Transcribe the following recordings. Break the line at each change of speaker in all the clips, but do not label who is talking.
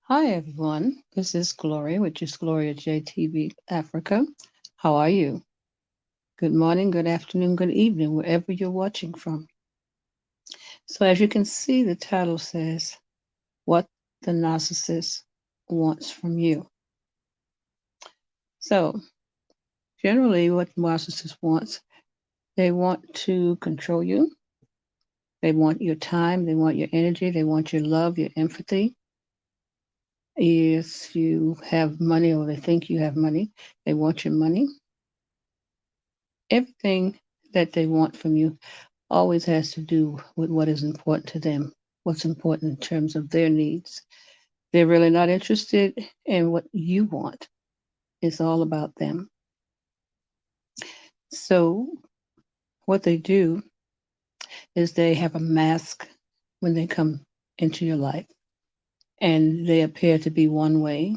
Hi, everyone. This is Gloria, which is Gloria JTV Africa. How are you? Good morning, good afternoon, good evening, wherever you're watching from. So, as you can see, the title says, What the Narcissist Wants from You. So, generally, what the narcissist wants, they want to control you. They want your time, they want your energy, they want your love, your empathy. If you have money or they think you have money, they want your money. Everything that they want from you always has to do with what is important to them, what's important in terms of their needs. They're really not interested in what you want. It's all about them. So, what they do is they have a mask when they come into your life, and they appear to be one way,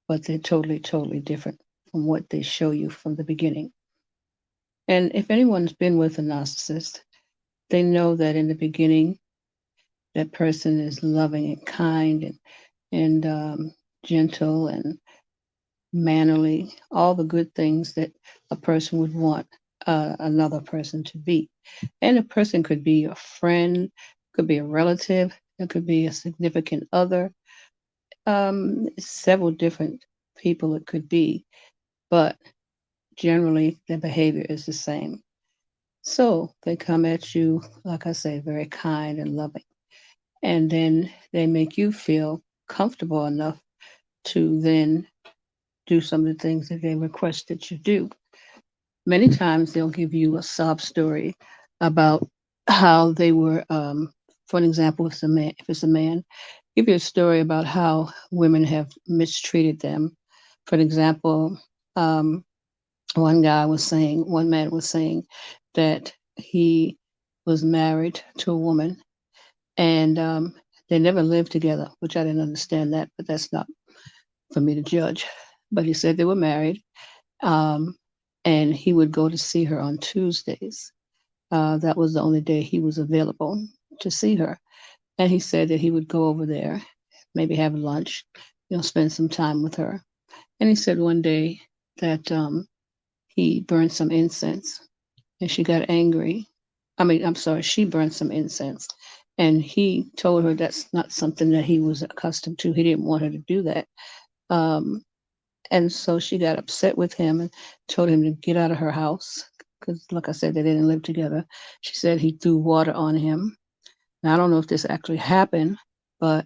but they're totally, totally different from what they show you from the beginning. And if anyone's been with a narcissist, they know that in the beginning, that person is loving and kind and gentle and mannerly, all the good things that a person would want another person to be. And a person could be a friend, could be a relative, it could be a significant other, several different people it could be, but generally their behavior is the same. So they come at you, like I say, very kind and loving. And then they make you feel comfortable enough to then do some of the things that they request that you do. Many times they'll give you a sob story about how they were, for an example, if it's a man, give you a story about how women have mistreated them. For an example, um, one man was saying that he was married to a woman and they never lived together, which I didn't understand that, but that's not for me to judge. But he said they were married, um, and he would go to see her on Tuesdays. That was the only day he was available to see her. And he said that he would go over there, maybe have lunch, spend some time with her. And he said one day that he burned some incense and she got angry. I mean, I'm sorry, she burned some incense. And he told her that's not something that he was accustomed to. He didn't want her to do that. Um, And so she got upset with him and told him to get out of her house because, like I said, they didn't live together. She said he threw water on him. Now, I don't know if this actually happened, but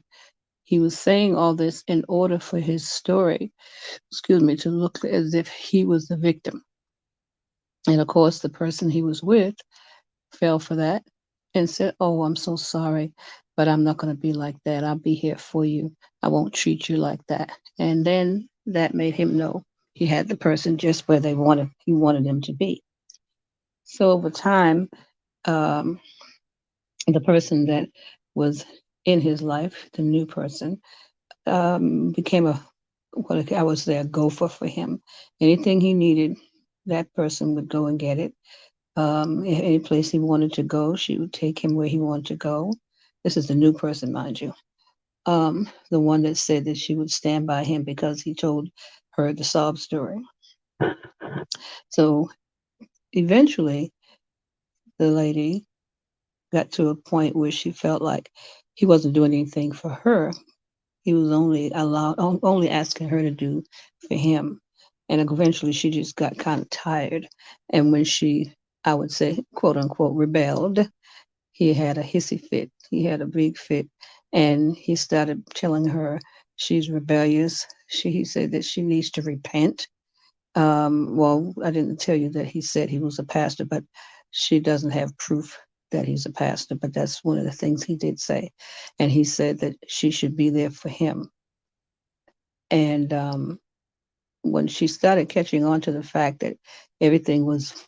he was saying all this in order for his story, to look as if he was the victim. And of course, the person he was with fell for that and said, "Oh, I'm so sorry, but I'm not going to be like that. I'll be here for you. I won't treat you like that." And then that made him know he had the person just where he wanted them to be. So over time, um, the person that was in his life, the new person, became what I would say a gopher for him. Anything he needed, that person would go and get it. Any place he wanted to go, she would take him where he wanted to go. This is the new person, mind you. The one that said that she would stand by him because he told her the sob story. So eventually, the lady got to a point where she felt like he wasn't doing anything for her. He was only asking her to do for him. And eventually, she just got kind of tired. And when she, I would say, quote unquote, rebelled, he had a hissy fit. He had a big fit, and he started telling her she's rebellious. He said that she needs to repent. Well, I didn't tell you that he said he was a pastor, but she doesn't have proof that he's a pastor. But that's one of the things he did say, and he said that she should be there for him. And when she started catching on to the fact that everything was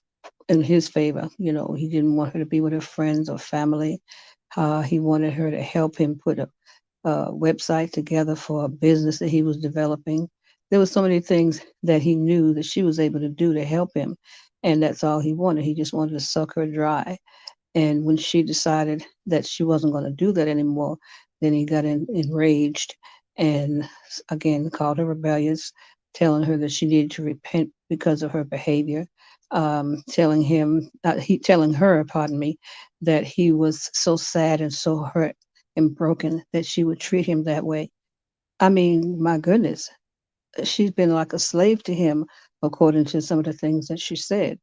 in his favor. He didn't want her to be with her friends or family. He wanted her to help him put a website together for a business that he was developing. There were so many things that he knew that she was able to do to help him, and that's all he wanted. He just wanted to suck her dry. And when she decided that she wasn't going to do that anymore, then he got enraged and again called her rebellious, telling her that she needed to repent because of her behavior, telling her, pardon me, that he was so sad and so hurt and broken that she would treat him that way. I mean, my goodness, she's been like a slave to him, according to some of the things that she said.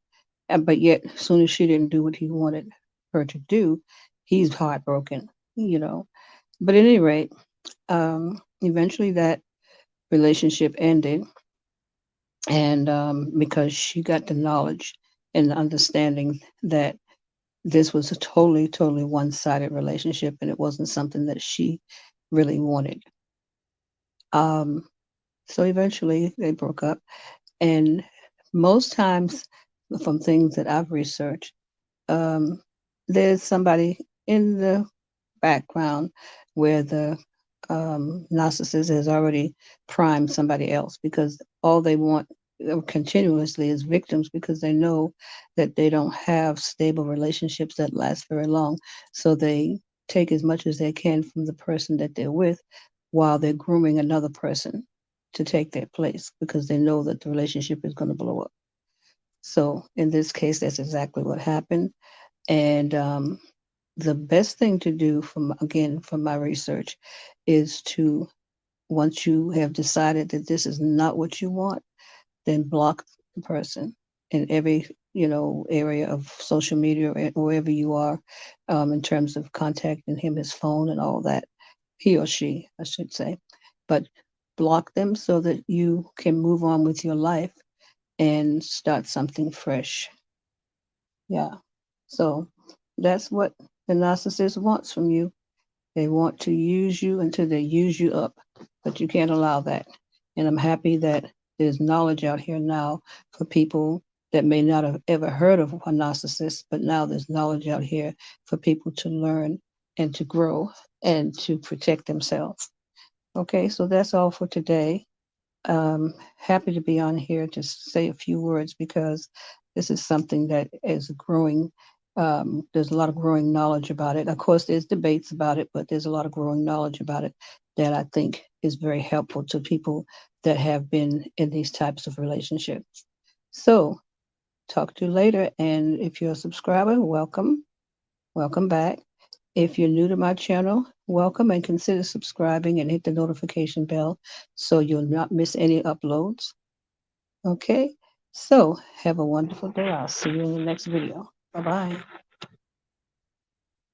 But yet, as soon as she didn't do what he wanted her to do, he's heartbroken, you know. But at any rate, eventually that relationship ended, and because she got the knowledge and the understanding that this was a totally, totally one-sided relationship, and it wasn't something that she really wanted. Um, so eventually, they broke up, and most times, from things that I've researched, um, there's somebody in the background where the narcissist has already primed somebody else, because all they want continuously is victims, because they know that they don't have stable relationships that last very long. So they take as much as they can from the person that they're with while they're grooming another person to take their place, because they know that the relationship is going to blow up. So in this case, that's exactly what happened. And the best thing to do, from again from my research, is to, once you have decided that this is not what you want, then block the person in every area of social media or wherever you are, in terms of contacting him, his phone and all that. He or she, I should say. But block them so that you can move on with your life and start something fresh. Yeah. So that's what the narcissist wants from you. They want to use you until they use you up, but you can't allow that. And I'm happy that there's knowledge out here now for people that may not have ever heard of a narcissist, but now there's knowledge out here for people to learn and to grow and to protect themselves. Okay, so that's all for today. Happy to be on here to say a few words, because this is something that is growing. There's a lot of growing knowledge about it. Of course, there's debates about it, but there's a lot of growing knowledge about it that I think is very helpful to people that have been in these types of relationships. So, talk to you later. And if you're a subscriber, welcome. Welcome back. If you're new to my channel, welcome, and consider subscribing and hit the notification bell so you'll not miss any uploads. Okay, so have a wonderful day. I'll see you in the next video. Bye bye.